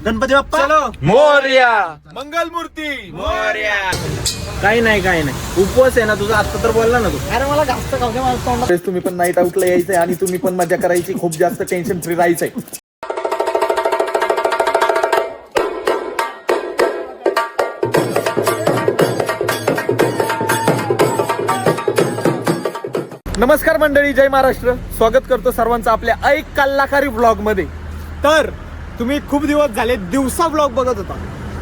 गणपती बाप्पा चलो मोरया. मंगल मूर्ती मोरया. काही नाही उपवास आहे ना तुझा, आता तर बोलला ना तू. अरे मला जास्त खाऊ दे, मला तोंडात. तुम्ही पण नाईट आउटला यायचंय आणि तुम्ही पण मजा करायची, खूप जास्त टेन्शन फ्री राहायचंय. नमस्कार मंडळी, जय महाराष्ट्र. स्वागत करतो सर्वांचं आपल्या ऐक कल्लाकारी ब्लॉग मध्ये. तर तुम्ही खूप दिवस झाले दिवसा ब्लॉग बघत होता,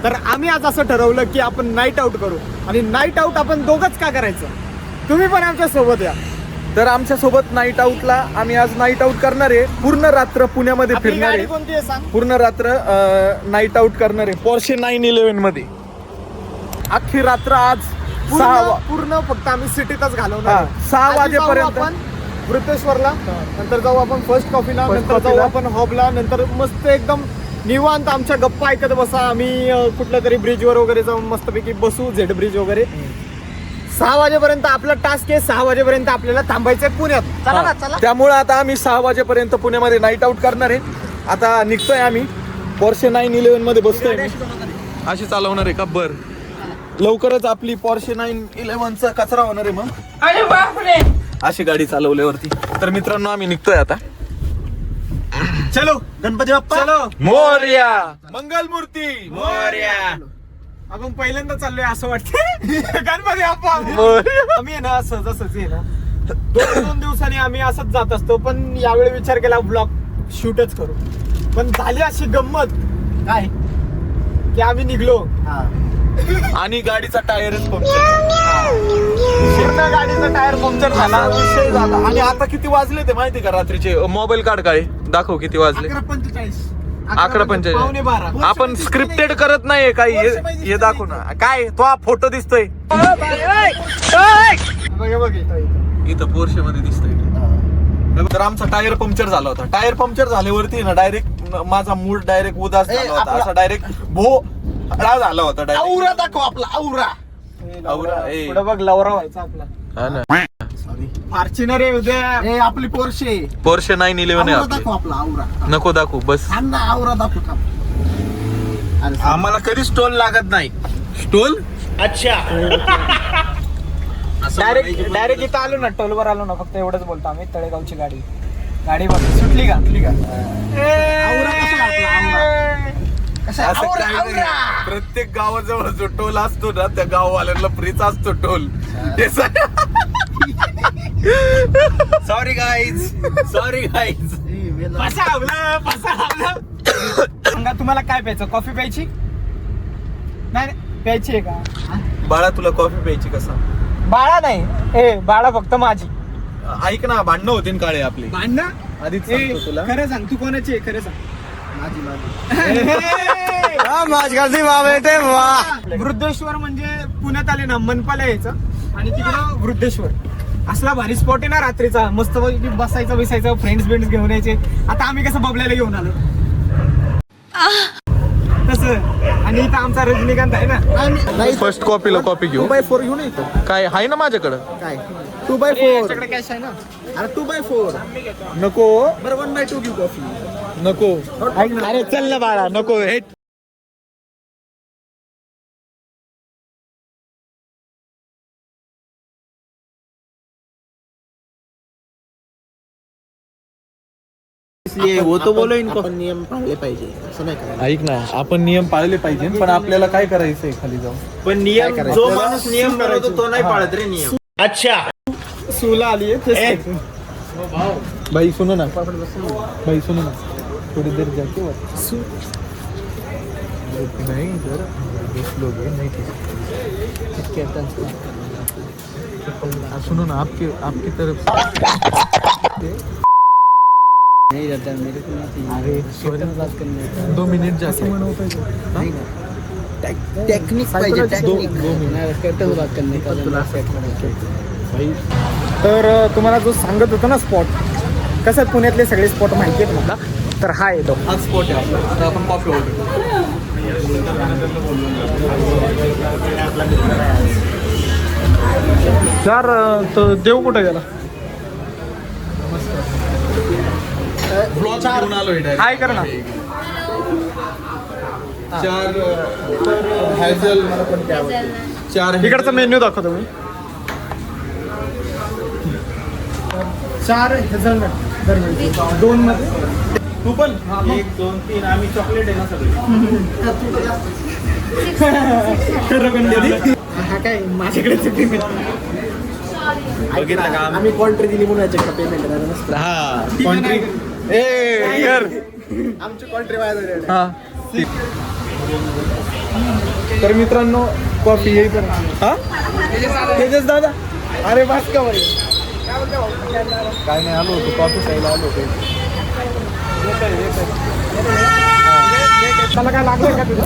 तर आम्ही आज असं ठरवलं की आपण नाईट आउट करू. आणि नाईट आउट आपण दोघंच का करायचं, तुम्ही पण आमच्या सोबत या. तर आमच्या सोबत नाईट आउटला आम्ही आज नाईट आउट करणार आहे. पूर्ण रात्र पुण्यामध्ये आपली फिरणार गाडी आहे. कोणती आहे सांग. पूर्ण रात्र नाईट आउट करणार आहे पोर्शे 911 मध्ये. अख्खी रात्र आज पूर्ण फक्त आम्ही सिटीतच घालवणार हा, आहे. 6 आधी जाऊ वाजेपर्यंत. आपण वृत्तेश्वरला, नंतर जाऊ आपण फर्स्ट कॉफीला, First नंतर जाऊ कॉफीला. आपण हॉबला, नंतर मस्त एकदम निवांत आमच्या गप्पा ऐकत बसा. आम्ही कुठल्या तरी ब्रिजवर वगैरे जाऊन मस्तपैकी बसू, झेड ब्रिज वगैरे. 6 वाजेपर्यंत आपला टास्क आहे. 6 वाजेपर्यंत आपल्याला थांबायचंय पुण्यात. चला ना, चला. त्यामुळे आता आम्ही 6 वाजेपर्यंत पुण्यामध्ये नाईट आउट करणार आहे. आता निघतोय आम्ही पोर्शे 911 मध्ये बसतोय. अशी चालवणार आहे का? बर, लवकरच आपली पोर्शे 911चा कचरा होणार आहे. मग अशी गाडी चालवल्यावरती. तर मित्रांनो, आम्ही निघतोय आता. चलो गणपती बाप्पा चलो मोरया. मंगल मूर्ती मोरया. आपण पहिल्यांदा चाललोय असं वाटतंय. गणपती बाप्पा. मोरया. आम्ही आहे ना सहजासहजी आहे ना 2 दिवसांनी आम्ही असंच जात असतो, पण यावेळी विचार केला ब्लॉग शूटच करू. पण झाली अशी गंमत काय की आम्ही निघलो आणि गाडीचा टायरच पंक्चर. पूर्ण गाडीचा टायर पंक्चर झाला. विषय झाला. आणि आता किती वाजले ते माहिती का? रात्रीचे मोबाईल काढ, काय दाखव किती वाजले. 11:45. 11:45. 11:45. आपण स्क्रिप्टेड करत नाहीये काही. हे दाखव ना. काय तो हा फोटो दिसतोय बघा बघ इथं. इथं पोर्शे मध्ये दिसतोय. तर आमचा टायर पंक्चर झाला होता. टायर पंक्चर झाल्यावरती ना डायरेक्ट माझा मूड डायरेक्ट उदास झाला होता. असा डायरेक्ट भोळा झाला होता. औरा दाखव आपला औरा. पुढे बघ लवरा व्हायचा आपला. फॉर्च्युनर आहे उद्या. आपली पोर्शे पोर्शे 911 आहे आपली. दाखव आपला औरा. नको दाखवू बस. औरा दाखव. आम्हाला कधी स्टोल लागत नाही. स्टोल. डायरेक्ट इथं आलो ना, टोलवर आलो ना, फक्त एवढंच बोलतो आम्ही. तळेगावची गाडी बघ सुटली का? औरा कसा आपला असं काही नाही. प्रत्येक गावाजवळ जो टोल असतो ना, त्या गाववाल्यांना फ्रीच असतो टोल. Sorry guys. सांगा तुम्हाला काय प्यायचं? कॉफी प्यायची? नाही प्यायची आहे का? बाळा, तुला कॉफी प्यायची कसा? बाळा नाही, ए बाळा फक्त माझी. ऐक ना, भांडणं होते ना काळे आपली. भांडणं आधीच सांगतो तुला. खरं सांग, तू कोणाची आहे खरं सांग. वृद्धेश्वर म्हणजे पुण्यात आले ना, मनपाला यायचं आणि तिकडं वृद्धेश्वर असला भारी स्पॉट आहे ना रात्रीचा. मस्त बसायचं बिसायचं, फ्रेंड्स घेऊन यायचे. आता आम्ही कसं बबल्याला घेऊन आलो तसं. आणि इथं आमचा रजनीकांत आहे ना. फर्स्ट कॉपीला कॉपी घेऊ. 2x4 घेऊन येतो काय आहे ना माझ्याकडं? काय. 2x4 याच्याकडे कॅश आहे ना. अरे 2x4 नको. बरं 1x2 घेऊ कॉफी. नको. अरे चल ना बाळा, नको. वो तो बोलो इनको. आपण नियम पाळले पाहिजे, असं नाही करायचं. ऐक ना, आपण नियम पाळले पाहिजे, पण आपल्याला काय करायचंय खाली जाऊन? पण नियम करायचं? जो माणूस नियम बनवतो तो नाही पाळत रे नियम. सुला आली आहे. भाई सुनो ना, भाई सुनो ना, थोड़ी देर जाके नहीं सर, 10 लोग हैं, नहीं सुनो ना, आपकी तरफ नहीं रहता है मेरे को नहीं. अरे सॉरी, बात करने 2 मिनिट जाके. टेक्निक पाहिजे. दो मिनिट करते बात करने का तुला भाई. तर तुम्हाला जो सांगत होतो ना स्पॉट, कसं पुण्यातले सगळे स्पॉट माहिती आहेत मला. तर हा येतो हा स्पॉट आहे आपला. आता आपण कॉफी ऑर्डर यार. तर देव कुठे गेला? ब्लॉग घेऊन आलोय. हाय कर ना. 4 हॅझल, 4 इकडचा मेन्यू दाखवतो मी. 4 हेझलनट दरवेळी 2 मध्ये. तू पण 1 2 3 आम्ही चॉकलेट आहे ना सगळे. हा काय माझ्याकडेच पेमेंट बघितलं का आम्ही कॉन्ट्री दिली म्हणून याच्याकडे पेमेंट आहे नसतं. हा कॉन्ट्री आमची कॉन्ट्री वाया हा. तर मित्रांनो कॉफी येई पण हा तेजस दादा. अरे बस का भाई काय नाही आलो होतो कॉफी प्यायला आलो होतो. मला काय लागलं का तुझं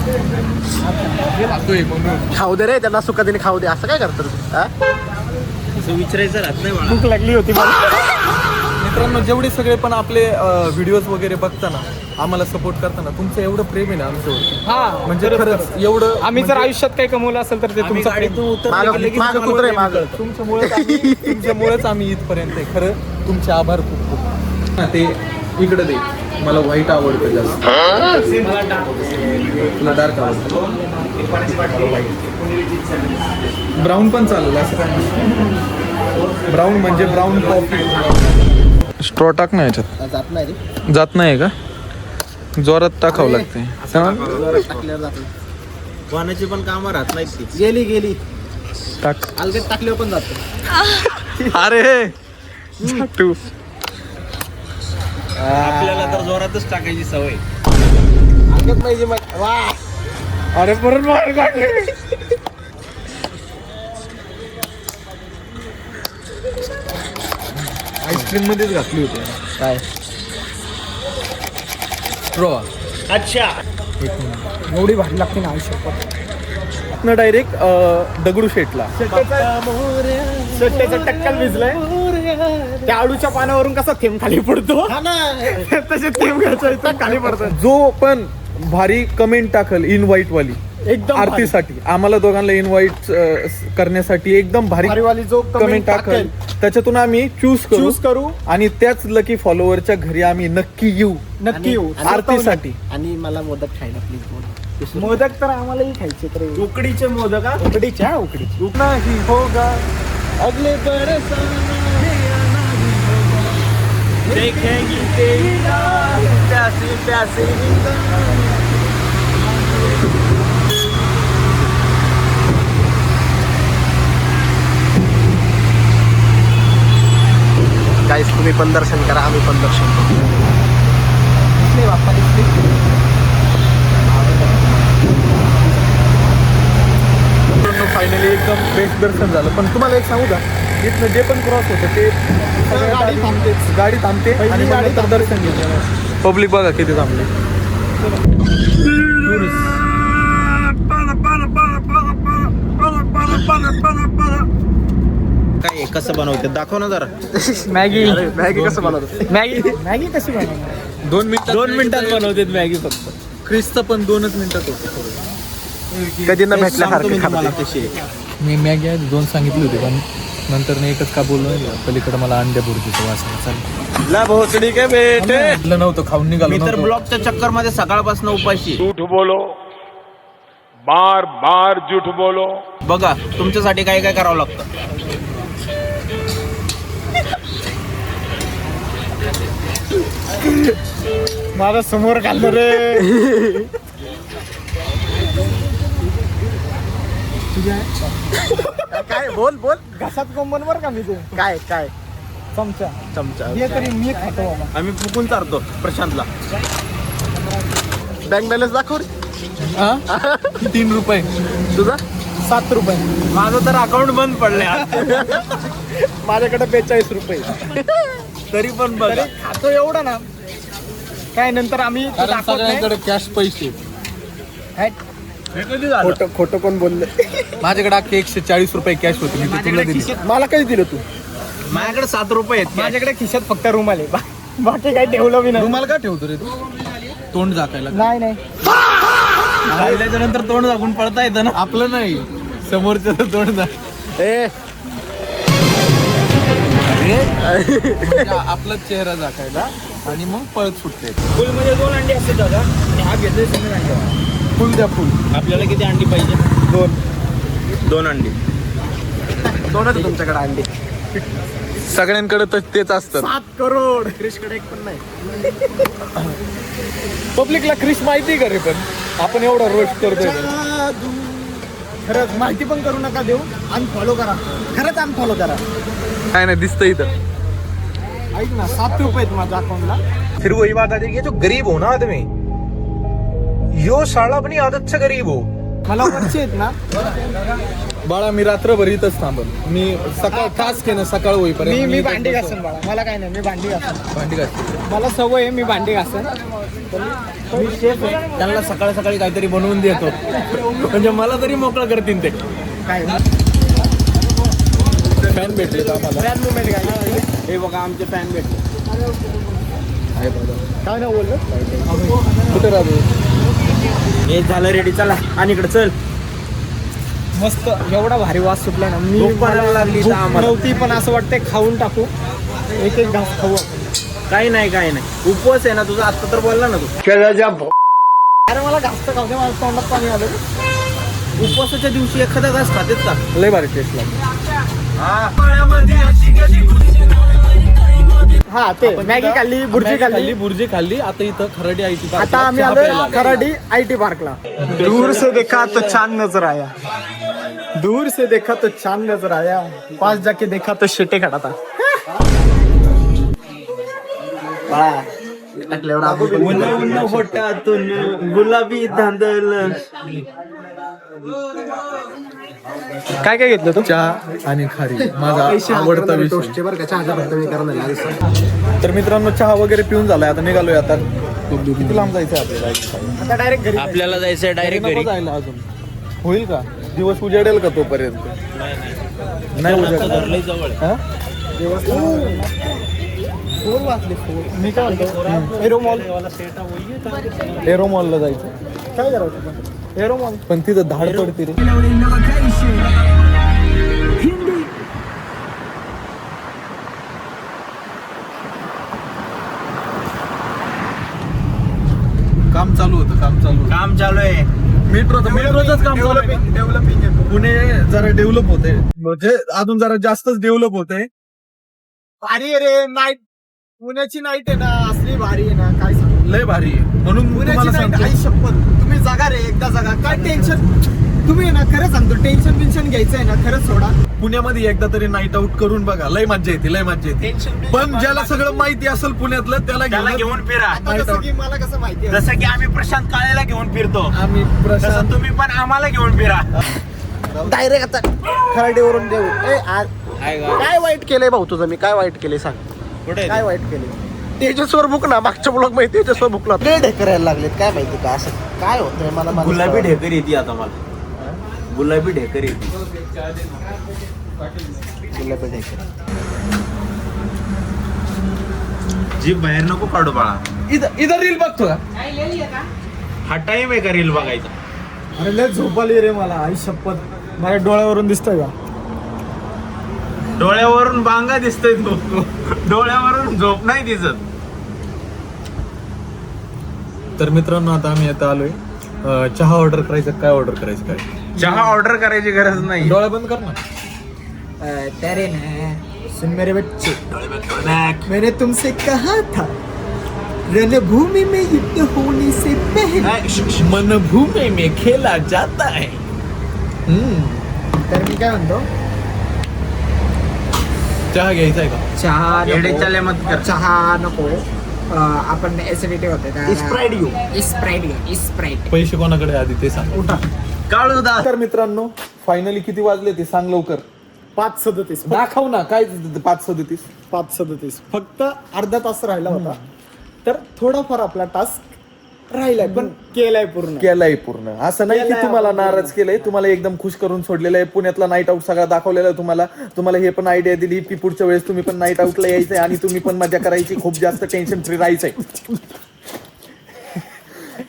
लागतोय म्हणून खाऊ दे रे त्यांना सुखादीने खाऊ दे असं काय करतो असं विचारायचं राहत नाही मला. भूक लागली होती मला. मित्रांनो जेवढे सगळे पण आपले व्हिडिओज वगैरे बघताना आम्हाला सपोर्ट करताना तुमचं एवढं प्रेम आहे ना आमच्यावर. हा म्हणजे खरंच एवढं आम्ही जर आयुष्यात काही कमवलं असेल तर ते आम्ही तुमचं प्रेम. गाडीतून उतरले की लगेच आम्हाला प्रेम कळतं. तुमच्यामुळेच आम्ही इथपर्यंत आहे. खरं तुमचे आभार खूप खूप. ते इकडे दे मला व्हाईट आवडतं जास्त. तुला डार्क आवडतं. ब्राऊन पण चालेल असं काय नाही. ब्राऊन म्हणजे ब्राऊन कॉफी. स्ट्रॉ टाक ना याच्यात. जात नाही रे जात नाही का जोरात टाकावं लागते. टाकल्यावर जात वाहनाची पण कामं राहत नाहीत ती. गेली टाक. अलगद टाकल्यावर पण जातो. अरे तू आपल्याला तर जोरातच टाकायची सवय. अलगद पाहिजे मग वा. अरे परत बाहेर काढले. आईस्क्रीम मध्येच घातली होती काय स्ट्रॉ. अच्छा एवढी भारी लागते ना आयुष्यात. न डायरेक्ट दगडूशेठला. सट्ट्याचा टक्कल भिजलाय. त्या आळूच्या पानावरून कसा थेंब खाली पडतो तसे थेंब घ्यायचा खाली पडतो. जो पण भारी कमेंट टाकल इनवाईट वाली एकदम आरतीसाठी आम्हाला दोघांना इनवाईट करण्यासाठी एकदम भारी भारीवाली जो कमेंट टाकल त्याच्यातून आम्ही चूज करू आणि त्याच लकी फॉलोअरच्या घरी आम्ही नक्की येऊ नक्की येऊ आरतीसाठी. आणि मला मोदक खायला प्लीज. मोदक तर आम्हालाही खायचे तर उकडीचे मोदक हा? उकडीच्या उकडीची नाही होगा अगले बरस देखेंगी तेरी राह, प्यासी प्यासी गाईस तुम्ही पण दर्शन करा आम्ही पण दर्शन करू. फायनली एकदम बेस्ट दर्शन झालं. पण तुम्हाला एक सांगू का इथनं जे पण क्रॉस होतं ते गाडी थांबते आणि मग नंतर दर्शन घेते. पब्लिक बघा किती थांबले. काय कसं बनवतात दाखव ना जरा. मॅगी कसं बनवतात मॅगी कशी बनवतात 2 मिनिटात 2 मिनिटात बनवतात मॅगी फक्त. क्रिसचं पण 2च मिनिटात होतं. कधी न सांगतो मी तुम्हाला कशी. मी मॅगी 2 सांगितली होती पण नंतर एकच का बोललो पलीकडे मला अंडे बुर्जीचं वास चालेल. ला भोसडी काय बेटे. म्हटलं नव्हतं खाऊन निघालो मी तर नव्हतो. ब्लॉकच्या चक्कर मध्ये सकाळपासून उपाशी. झूठ बोलो, बार बार झूठ बोलो. बघा तुमच्यासाठी काय काय करावं लागतं. माझा समोर खाल्लं रे. काय बोल घसात कोंबन वर का मी तू काय चमचा हे तरी मी खातो बाबा. आम्ही फुकून चारतो प्रशांतला. बँक बॅलन्स दाखव रे. 3 रुपये तुझा 7 रुपये. माझं तर अकाउंट बंद पडलंय. माझ्याकडे 42 रुपये. तरी पण बघा खातो एवढा ना काय नंतर आम्ही तो कारण दाखवत नाही. सगळ्यांकडे कॅश पैसे. काय? हे कधी झालं. खोटं कोण बोललं. माझ्याकडे अख्खे 140 रुपये कॅश होते मी ते तुला दिली. मला काही दिलं तू. माझ्याकडे 7 रुपये आहेत. माझ्याकडे खिशात फक्त रुमाल आहे बाकी काही ठेवलं मी नाही. रुमाल का ठेवतो रे तू तोंड झाकायला. नाही खाल्ल्याच्या नंतर तोंड झाकून पळता येतं ना. आपलं नाही समोरचं तोंड झाक. ए म्हणजे आपला चेहरा झाकायला आणि मग पळत सुटते. फुल मध्ये 2 अंडी असतात दादा आणि हा घेतोय 3 अंडी. फुल द्या फुल. आपल्याला किती अंडी पाहिजे? 2 अंडी. दोनच तुमच्याकडे अंडे. सगळ्यांकडे तर तेच असतं. 7 करोड. क्रिशकडे एक पण नाही. पब्लिकला क्रिश माहिती का रे, पण आपण एवढा रोस्ट करतोय. खरंच माहिती पण करू नका देऊ. अनफॉलो करा. खरंच अनफॉलो करा. काय नाही दिसतं इथं. ऐक ना, 7 रुपये आहेत माझ्या अकाउंटला. फिर वही बात आती है कि जो गरीब हो ना आदमी, यो साला अपनी आदत से गरीब हो. मला वरचे आहेत ना. बाळा मी रात्रभर इथंच थांबन. मी सकाळ टास्क आहे ना, सकाळ होईपर्यंत मी भांडी घासन बाळा. मला काय नाही, मी भांडी घासन. भांडी घासते. मला सवय आहे, मी भांडी घासन. मी शेफ आहे, त्यांना सकाळी सकाळी काहीतरी बनवून देतो म्हणजे मला तरी मोकळं करतील ते. काय फॅन भेटले आम्हाला. फॅन मुवमेंट काय. हे बघा आमचे फॅन भेटले. काय नाही बोललो. कुठे राहतो? हे झालं रेडी, चला आणि इकडे चल. मस्त एवढा भारी वास सुटला ना. मी भूक पडायला लागली भूक तर आम्हाला. नव्हती, पण असं वाटतंय खाऊन टाकू. एक घास खाऊ. काही नाही उपवास आहे ना तुझा. आता तर बोलला ना तू. अरे मला घास तर खाऊ दे. मला तोंडात पाणी आलं. उपवासाच्या दिवशी एखादा घास खातेत का? लय भारी टेस्ट लागते. हा ते मॅगी खाल्ली, बुर्जी खाल्ली. बुर्जी खाल्ली. आता इथं खराडी IT पार्क. आता आम्ही आलो खराडी IT पार्कला. दूर से देखा तो चांद नजर आया. दूर से देखा तो चांद नजर आया. पास जाके देखा तो शेटे खड़ा था. उन्ह होटातून गुलाबी धांदल. काय काय घेतलं तू? चहा आणि खारी माझा आवडता विषय. तर मित्रांनो चहा वगैरे पिऊन झालाय. आता निघालोय. आता किती लांब जायचंय आपल्याला? आता डायरेक्ट घरी. आपल्याला जायचंय डायरेक्ट घरी. नको जायला अजून. होईल का? दिवस उजाडेल का तोपर्यंत? नाही उजाडेल. जवळ. हा? फोन वाचले. मी काय म्हणतो, एरो मॉल. एरो मॉलला जायचं. काय करायचं? Arrow mall. पण तिथं धाड पडते रे. काम चालू होतं. काम चालू आहे. मेट्रोच काम चालू आहे. डेव्हलपिंग. पुणे जरा डेव्हलप होते, म्हणजे अजून जरा जास्तच डेव्हलप होते. भारी आहे रे नाईट. पुण्याची नाईट आहे ना, असली भारी आहे ना, काय सांगू. लय भारी आहे. म्हणून मी पुण्याची तुम्हाला नाईट सांगतो. आई शपथ. तुम्ही जागा रे, एकदा जागा. काय टेन्शन तुम्ही ना, खरं सांगतो, टेन्शन घ्यायचंय ना, खरंच सोडा. पुण्यामध्ये एकदा तरी नाईट आउट करून बघा. लय मज्जा येते. पण ज्याला सगळं माहिती असेल पुण्यातलं त्याला घेऊन फिरा. आता जसं की मला कसं माहिती आहे. जसं की आम्ही प्रशांत काळेला घेऊन फिरतो, आम्ही प्रशांत तसं तुम्ही पण आम्हाला घेऊन फिरा. डायरेक्ट आता खराडीवरून देऊ. काय वाईट केलंय भाऊ तुझं? मी काय वाईट केले सांग. कुठे काय वाईट केले? तेजसवर बुक ना, मागच्या ब्लॉग मध्ये तेजसवर बुकला ढेकरायला लागलेत. काय माहिती का असं काय होतंय मला. गुलाबी ढेकर येते आता मला. गुलाबी ढेकर येते. गुलाबी ढेकर. जीभ बाहेर नको काढू बाळा. इथं रील बघतो का? हा टाइम आहे का रील बघायचा? अरे लय झोप आली रे मला. आई शपथ. माझ्या डोळ्यावरून दिसतंय का? डोळ्यावरून बांगा दिसतोय तू. डोळ्यावरून झोप नाही दिसत. तर मित्रांनो आता आम्ही आता आलोय. चहा ऑर्डर करायचं. काय ऑर्डर करायचं? काय चहा ऑर्डर करायची गरज नाही. डोळा बंद कर ना. तेरे ना सुन मेरे बच्चे, मैंने तुमसे कहा था रणभूमि में युद्ध होने से पहले मनभूमी में खेला जाता है. तर मी काय म्हणतो, चहा घ्यायचा आहे का? चहा येडे नको. चाले मत कर. चहा नको. आपण ऍसिडिटी होते. स्प्राईट घेऊ. स्प्राईट. पैसे कोणाकडे आधी ते सांग. उठा. काळू दा. तर मित्रांनो फायनली किती वाजले ते सांग लवकर. 5:37. दाखव ना काय 5:37. 5:37. फक्त अर्धा तास राहिला होता. तर थोडाफार आपला टास्क राहिलाय, पण केलाय पूर्ण. केलाय पूर्ण. असं नाही की केलाय तुम्हाला आपण नाराज केलंय. तुम्हाला एकदम खुश करून सोडलेलं आहे. पुण्यातला नाईट आउट सगळा दाखवलेला आहे तुम्हाला हे पण आयडिया दिली की पुढच्या वेळेस तुम्ही पण नाईट आउटला यायचंय आणि तुम्ही पण मजा करायची. खूप जास्त टेन्शन फ्री राहायचंय.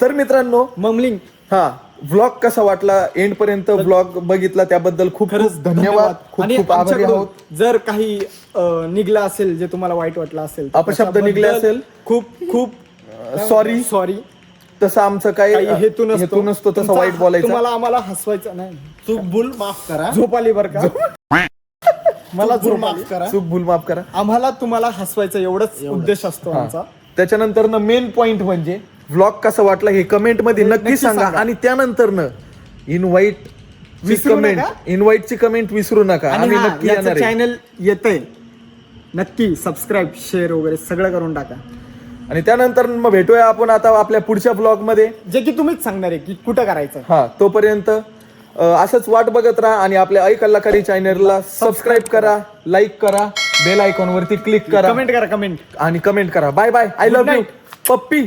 तर मित्रांनो ममलिंग. हा व्लॉग कसा वाटला? एंड पर्यंत व्लॉग बघितला त्याबद्दल खूप खूप धन्यवाद. आणि खूप आभारी आमच्याकडून आहोत. जर काही निघला असेल जे तुम्हाला वाईट वाटलं असेल, अपशब्द निघले असेल, खूप खूप सॉरी. सॉरी. तसं आमचं काही हेतू नसतो तसं वाईट बोलायचं. तुम्हाला आम्हाला हसवायचं नाही. चूक भूल माफ करा. झोप आली बरं का? मला झोप माफ करा. चूक भूल माफ करा. आम्हाला तुम्हाला हसवायचं एवढंच उद्देश असतो हा. आमचा. त्याच्यानंतर मेन पॉइंट म्हणजे व्लॉग कसा वाटला हे कमेंट मध्ये नक्की सांगा. आणि त्यानंतर विसरू नका. इन्व्हाइटची कमेंट विसरू नका. आम्ही नक्की येणार आहे. चॅनल येतंय, नक्की सबस्क्राईब शेअर वगैरे सगळं करून टाका. आणि त्यानंतर मग भेटूया आपण आता आपल्या पुढच्या ब्लॉग मध्ये, जे की तुम्हीच सांगणार आहे की कुठं करायचं. हा तोपर्यंत असंच वाट बघत राहा आणि आपल्या ऐ कलाकारी चॅनलला सबस्क्राईब करा, लाईक करा, बेल आयकॉन वरती क्लिक करा, कमेंट करा. आणि कमेंट करा. Bye bye. I love you पप्पी.